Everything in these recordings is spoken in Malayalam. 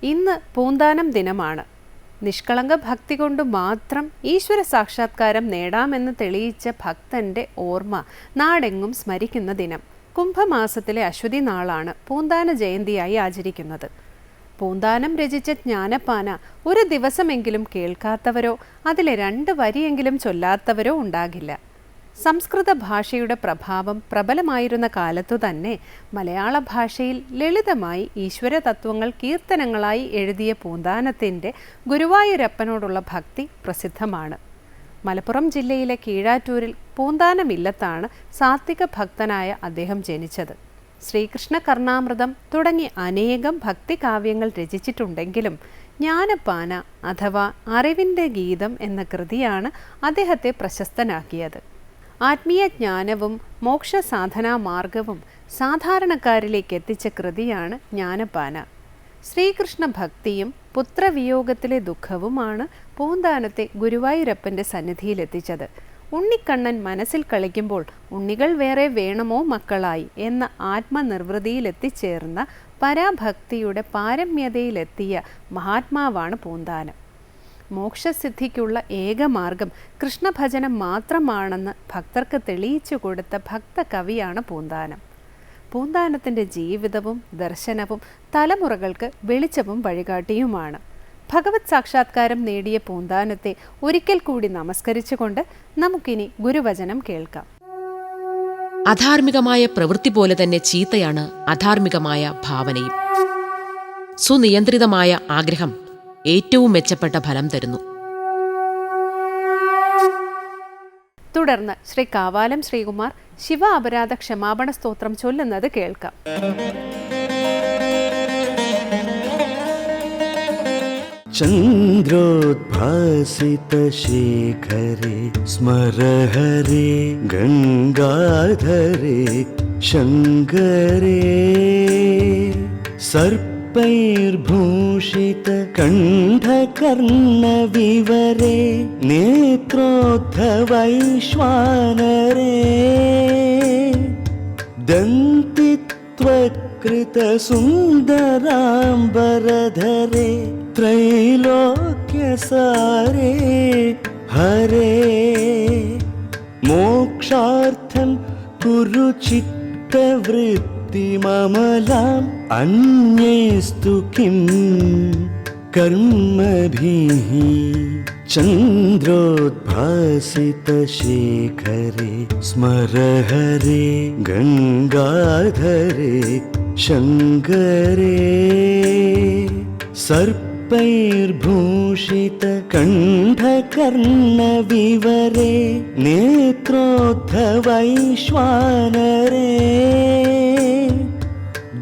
ഇന്ന് പൂന്താനം ദിനമാണ്. നിഷ്കളങ്ക ഭക്തി കൊണ്ട് മാത്രം ഈശ്വര സാക്ഷാത്കാരം നേടാമെന്ന് തെളിയിച്ച ഭക്തന്റെ ഓർമ്മ നാടെങ്ങും സ്മരിക്കുന്ന ദിനം. കുംഭമാസത്തിലെ അശ്വതി നാളാണ് പൂന്താന ജയന്തിയായി ആചരിക്കുന്നത്. പൂന്താനം രചിച്ച ജ്ഞാനപ്പാന ഒരു ദിവസമെങ്കിലും കേൾക്കാത്തവരോ അതിലെ 2 വരിയെങ്കിലും ചൊല്ലാത്തവരോ ഉണ്ടാകില്ല. സംസ്കൃത ഭാഷയുടെ പ്രഭാവം പ്രബലമായിരുന്ന കാലത്തു തന്നെ മലയാള ഭാഷയിൽ ലളിതമായി ഈശ്വര തത്വങ്ങൾ കീർത്തനങ്ങളായി എഴുതിയ പൂന്താനത്തിൻ്റെ ഗുരുവായൂരപ്പനോടുള്ള ഭക്തി പ്രസിദ്ധമാണ്. മലപ്പുറം ജില്ലയിലെ കീഴാറ്റൂരിൽ പൂന്താനമില്ലത്താണ് സാത്വിക ഭക്തനായ അദ്ദേഹം ജനിച്ചത്. ശ്രീകൃഷ്ണ കർണാമൃതം തുടങ്ങി അനേകം ഭക്തികാവ്യങ്ങൾ രചിച്ചിട്ടുണ്ടെങ്കിലും ജ്ഞാനപ്പാന അഥവാ അറിവിൻ്റെ ഗീതം എന്ന കൃതിയാണ് അദ്ദേഹത്തെ പ്രശസ്തനാക്കിയത്. ആത്മീയ ജ്ഞാനവും മോക്ഷ സാധനാ മാർഗവും സാധാരണക്കാരിലേക്ക് എത്തിച്ച കൃതിയാണ് ജ്ഞാനപ്പാന. ശ്രീകൃഷ്ണ ഭക്തിയും പുത്രവിയോഗത്തിലെ ദുഃഖവുമാണ് പൂന്താനത്തെ ഗുരുവായൂരപ്പൻ്റെ സന്നിധിയിലെത്തിച്ചത്. ഉണ്ണിക്കണ്ണൻ മനസ്സിൽ കളിക്കുമ്പോൾ ഉണ്ണികൾ വേറെ വേണമോ മക്കളായി എന്ന ആത്മനിർവൃതിയിലെത്തിച്ചേർന്ന പരാഭക്തിയുടെ പാരമ്യതയിലെത്തിയ മഹാത്മാവാണ് പൂന്താനം. മോക്ഷസിദ്ധിക്കുള്ള ഏകമാർഗം കൃഷ്ണഭജനം മാത്രമാണെന്ന് ഭക്തർക്ക് തെളിയിച്ചു കൊടുത്ത ഭക്തകവിയാണ് പൂന്താനം. പൂന്താനത്തിൻ്റെ ജീവിതവും ദർശനവും തലമുറകൾക്ക് വെളിച്ചവും വഴികാട്ടിയുമാണ്. ഭഗവത് സാക്ഷാത്കാരം നേടിയ പൂന്താനത്തെ ഒരിക്കൽ കൂടി നമസ്കരിച്ചുകൊണ്ട് നമുക്കിനി ഗുരുവചനം കേൾക്കാം. അധാർമികമായ പ്രവൃത്തി പോലെ തന്നെ ചീത്തയാണ് അധാർമികമായ ഭാവനയും. സുനിയന്ത്രിതമായ ആഗ്രഹം ഏറ്റവും മെച്ചപ്പെട്ട ഫലം തരുന്നു. തുടർന്ന് ശ്രീ കാവാലം ശ്രീകുമാർ ശിവ അപരാധ ക്ഷമാപണ സ്തോത്രം ചൊല്ലുന്നത് കേൾക്കാം. ചന്ദ്രോദ്ഭാസിതശേഖരേ സ്മര ഹരേ ഗംഗാധരേ ശങ്കരേ സർപ്പൈർഭൂഷിതകണ്ഠകർണവിവരേ നേത്രോദ്ധവൈശ്വാനരേ ദന്തിത്വകൃതസുന്ദരാംബരധരേ ത്രൈലോക്യസാരേ ഹരേ മോക്ഷാർത്ഥം കുരു ചിത്തവൃത്തിമമലാം അന്യേസ്തു കിം കർമ്മഭിഃ ചന്ദ്രോദ്ഭാസിതശേഖരേ സ്മര ഹരേ ഗംഗാധരേ ശങ്കരേ സർപ്പൈർഭൂഷിതകണ്ഠകർണവിവരേ നേത്രോദ്ധവൈശ്വാനരേ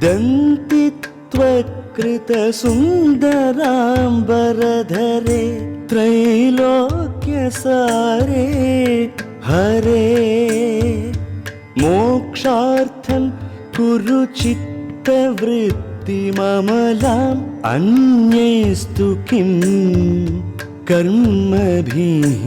ദന്തിത്വകൃതസുന്ദരാംബരധരേ ത്രൈലോക്യസാരേ ഹരേ മോക്ഷാർത്ഥം കുരു ചിത്തവൃത്തിമമലാം അന്യേസ്തു കിം കർമ്മഭിഃ